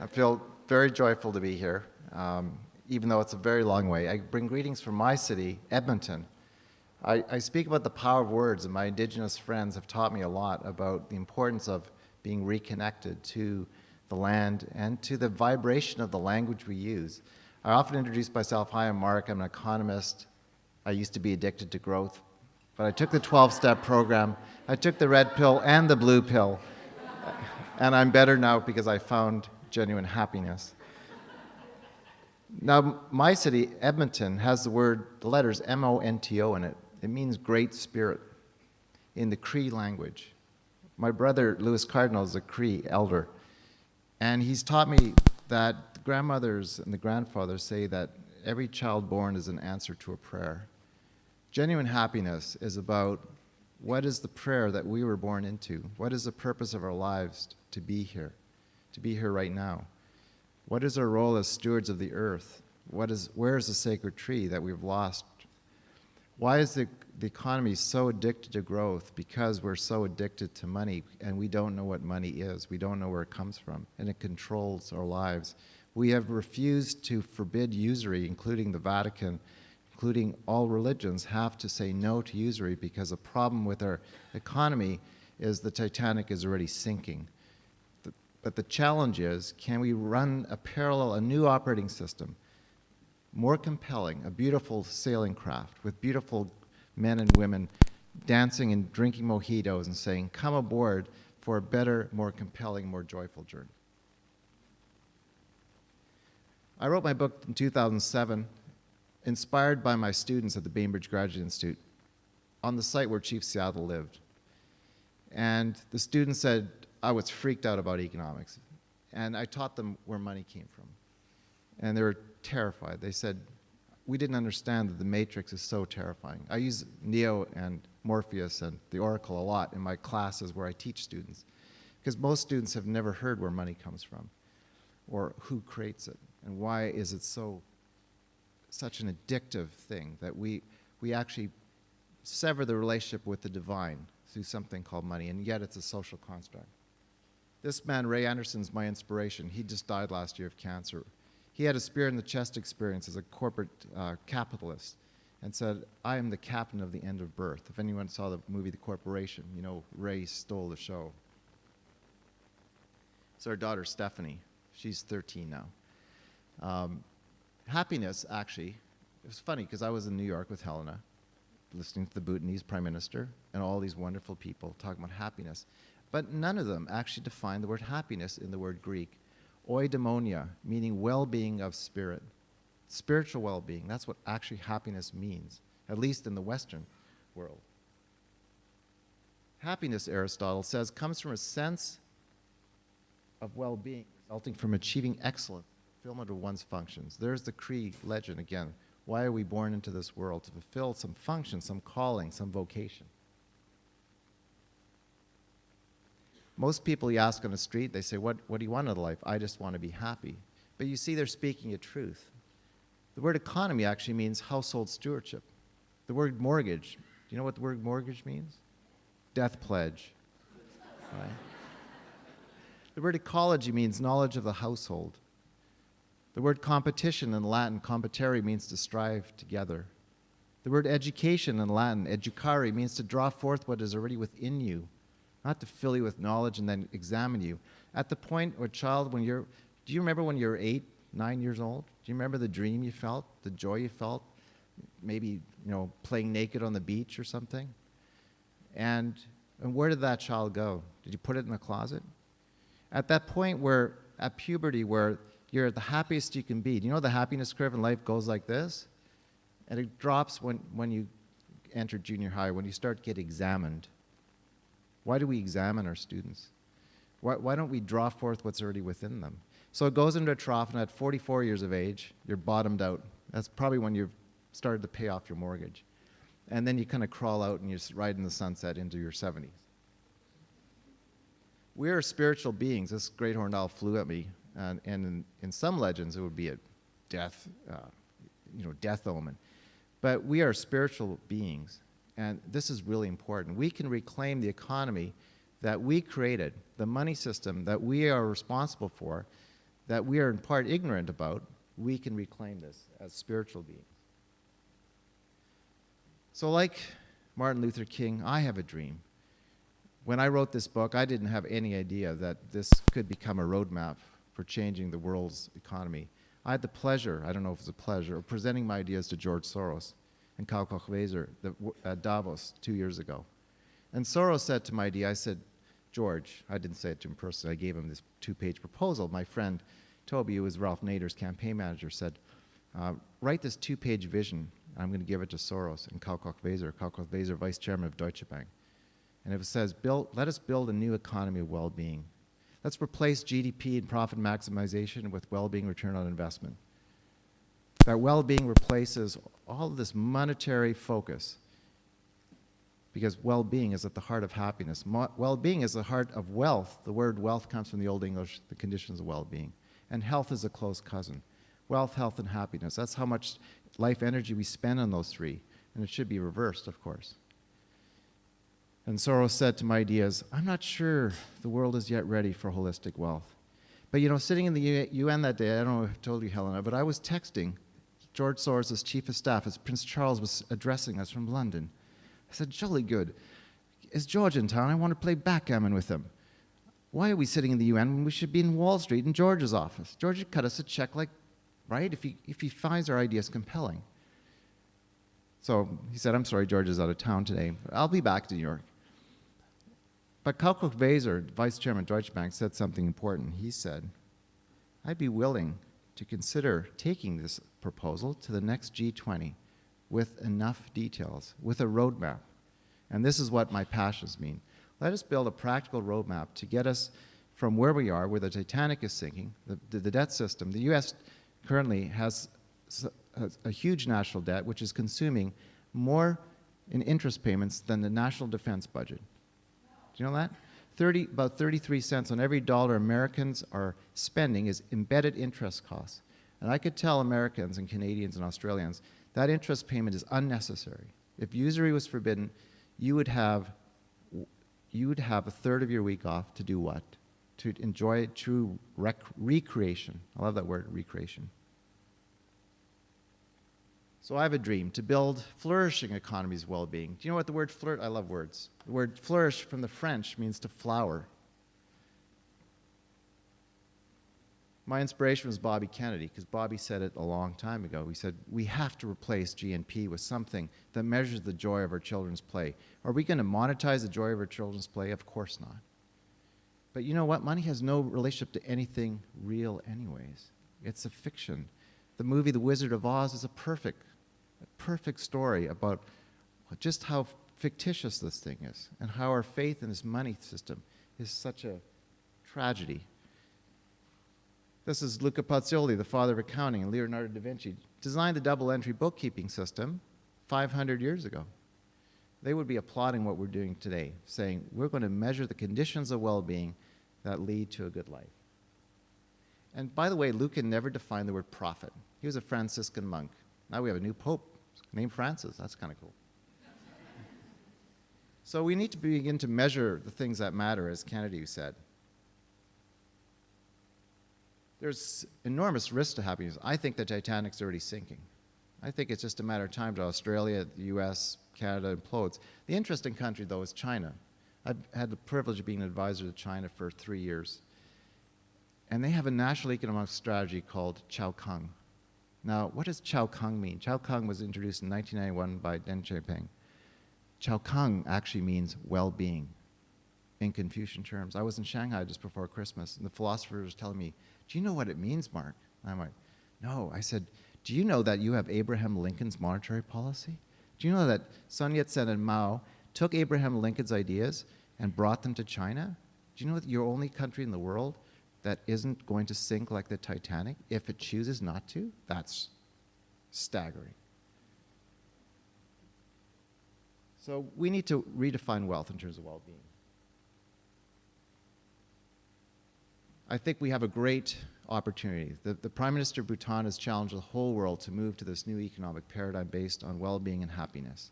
I feel very joyful to be here, even though it's a very long way. I bring greetings from my city, Edmonton. I speak about the power of words, and my Indigenous friends have taught me a lot about the importance of being reconnected to the land and to the vibration of the language we use. I often introduce myself, hi, I'm Mark, I'm an economist. I used to be addicted to growth, but I took the 12-step program. I took the red pill and the blue pill, and I'm better now because I found genuine happiness. Now, my city, Edmonton, has the letters M-O-N-T-O in it. It means great spirit in the Cree language. My brother, Louis Cardinal, is a Cree elder, and he's taught me that the grandmothers and the grandfathers say that every child born is an answer to a prayer. Genuine happiness is about what is the prayer that we were born into? What is the purpose of our lives to be here right now? What is our role as stewards of the earth? Where is the sacred tree that we've lost? Why is the economy so addicted to growth? Because we're so addicted to money, and we don't know what money is. We don't know where it comes from, and it controls our lives. We have refused to forbid usury, including the Vatican, including all religions, have to say no to usury because the problem with our economy is the Titanic is already sinking. But the challenge is, can we run a new operating system, more compelling, a beautiful sailing craft with beautiful men and women dancing and drinking mojitos and saying, come aboard for a better, more compelling, more joyful journey. I wrote my book in 2007, inspired by my students at the Bainbridge Graduate Institute on the site where Chief Seattle lived. And the students said, I was freaked out about economics. And I taught them where money came from. And they were terrified. They said, we didn't understand that the matrix is so terrifying. I use Neo and Morpheus and the Oracle a lot in my classes where I teach students, because most students have never heard where money comes from or who creates it and why is it such an addictive thing that we actually sever the relationship with the divine through something called money, and yet it's a social construct. This man, Ray Anderson's my inspiration. He just died last year of cancer. He had a spear in the chest experience as a corporate capitalist and said, I am the captain of the end of birth. If anyone saw the movie The Corporation, you know Ray stole the show. So our daughter, Stephanie, she's 13 now. Happiness, actually, it was funny because I was in New York with Helena, listening to the Bhutanese Prime Minister and all these wonderful people talking about happiness. But none of them actually defined the word happiness in the word Greek. Oidaimonia, meaning well-being of spirit. Spiritual well-being, that's what actually happiness means, at least in the Western world. Happiness, Aristotle says, comes from a sense of well-being resulting from achieving excellence, fulfillment of one's functions. There's the Cree legend again. Why are we born into this world? To fulfill some function, some calling, some vocation. Most people you ask on the street, they say, what do you want out of life? I just want to be happy. But you see, they're speaking a truth. The word economy actually means household stewardship. The word mortgage, do you know what the word mortgage means? Death pledge. Right? The word ecology means knowledge of the household. The word competition in Latin, competere, means to strive together. The word education in Latin, educare, means to draw forth what is already within you, not to fill you with knowledge and then examine you. At the point where a child, do you remember when you were 8, 9 years old? Do you remember the dream you felt, the joy you felt? Maybe, playing naked on the beach or something? And where did that child go? Did you put it in the closet? At that point at puberty, where you're at the happiest you can be, do you know the happiness curve in life goes like this? And it drops when you enter junior high, when you start to get examined. Why do we examine our students? Why don't we draw forth what's already within them? So it goes into a trough, and at 44 years of age, you're bottomed out. That's probably when you've started to pay off your mortgage. And then you kind of crawl out and you ride in the sunset into your 70s. We are spiritual beings. This great horned owl flew at me, and in some legends it would be a death, death omen. But we are spiritual beings. And this is really important. We can reclaim the economy that we created, the money system that we are responsible for, that we are in part ignorant about, we can reclaim this as spiritual beings. So like Martin Luther King, I have a dream. When I wrote this book, I didn't have any idea that this could become a roadmap for changing the world's economy. I had the pleasure, I don't know if it's a pleasure, of presenting my ideas to George Soros and Karl Koch-Weser at Davos 2 years ago. And Soros said to my idea, I said, George, I didn't say it to him personally, I gave him this 2-page proposal. My friend Toby, who was Ralph Nader's campaign manager, said, write this 2-page vision. I'm going to give it to Soros and Karl Koch-Weser, vice chairman of Deutsche Bank. And it says, let us build a new economy of well-being. Let's replace GDP and profit maximization with well-being return on investment. That well-being replaces all of this monetary focus, because well-being is at the heart of happiness. Well-being is the heart of wealth. The word wealth comes from the Old English, the conditions of well-being. And health is a close cousin. Wealth, health, and happiness. That's how much life energy we spend on those three. And it should be reversed, of course. And Soros said to my ideas, I'm not sure the world is yet ready for holistic wealth. But you know, sitting in the UN that day, I don't know if I told you, Helena, but I was texting George Soros' chief of staff as Prince Charles was addressing us from London. I said, jolly good. Is George in town? I want to play backgammon with him. Why are we sitting in the UN when we should be in Wall Street in George's office? George would cut us a check, like, right, if he finds our ideas compelling. So he said, I'm sorry, George is out of town today. I'll be back to New York. But Karl Koch-Weser, vice chairman of Deutsche Bank, said something important. He said, I'd be willing to consider taking this proposal to the next G20 with enough details, with a roadmap. And this is what my passions mean. Let us build a practical roadmap to get us from where we are, where the Titanic is sinking, the debt system. The US currently has a huge national debt, which is consuming more in interest payments than the national defense budget. Do you know that? About 33 cents on every dollar Americans are spending is embedded interest costs. And I could tell Americans and Canadians and Australians that interest payment is unnecessary. If usury was forbidden, you would have a third of your week off to do what? To enjoy true recreation. I love that word, recreation. So I have a dream to build flourishing economies of well-being. Do you know what the word flourish? I love words. The word flourish from the French means to flower. My inspiration was Bobby Kennedy, because Bobby said it a long time ago. He said, we have to replace GNP with something that measures the joy of our children's play. Are we going to monetize the joy of our children's play? Of course not. But you know what? Money has no relationship to anything real anyways. It's a fiction. The movie The Wizard of Oz is a perfect story about just how fictitious this thing is and how our faith in this money system is such a tragedy. This is Luca Pacioli, the father of accounting, and Leonardo da Vinci designed the double-entry bookkeeping system 500 years ago. They would be applauding what we're doing today, saying we're going to measure the conditions of well-being that lead to a good life. And by the way, Luca never defined the word profit. He was a Franciscan monk. Now we have a new pope named Francis. That's kind of cool. So we need to begin to measure the things that matter, as Kennedy said. There's enormous risk to happiness. I think the Titanic's already sinking. I think it's just a matter of time till Australia, the US, Canada implodes. The interesting country, though, is China. I've had the privilege of being an advisor to China for 3 years. And they have a national economic strategy called Chao-Kung. Now, what does Chao-Kung mean? Chao-Kung was introduced in 1991 by Deng Xiaoping. Chao-Kung actually means well-being in Confucian terms. I was in Shanghai just before Christmas, and the philosopher was telling me, do you know what it means, Mark? And I'm like, no. I said, do you know that you have Abraham Lincoln's monetary policy? Do you know that Sun Yat-sen and Mao took Abraham Lincoln's ideas and brought them to China? Do you know that you're the only country in the world that isn't going to sink like the Titanic if it chooses not to? That's staggering. So we need to redefine wealth in terms of well-being. I think we have a great opportunity. The Prime Minister of Bhutan has challenged the whole world to move to this new economic paradigm based on well-being and happiness.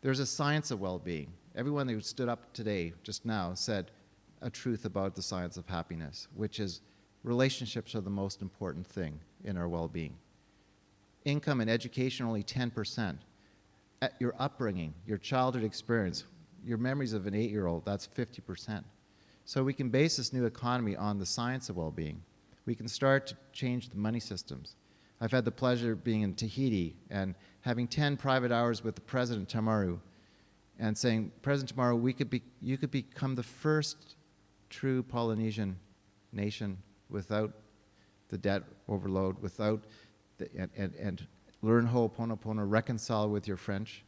There's a science of well-being. Everyone who stood up today, just now, said a truth about the science of happiness, which is relationships are the most important thing in our well-being. Income and education only 10%. Your upbringing, your childhood experience, your memories of an 8-year-old, that's 50%. So we can base this new economy on the science of well-being. We can start to change the money systems. I've had the pleasure of being in Tahiti and having 10 private hours with the President Tamaru and saying, President Tamaru, you could become the first true Polynesian nation without the debt overload, without and learn Ho'oponopono, reconcile with your French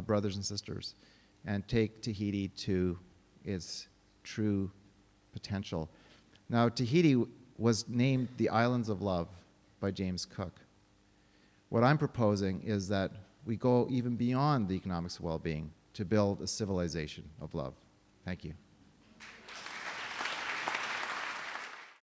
brothers and sisters, and take Tahiti to its true potential. Now, Tahiti was named the Islands of Love by James Cook. What I'm proposing is that we go even beyond the economics of well-being to build a civilization of love. Thank you.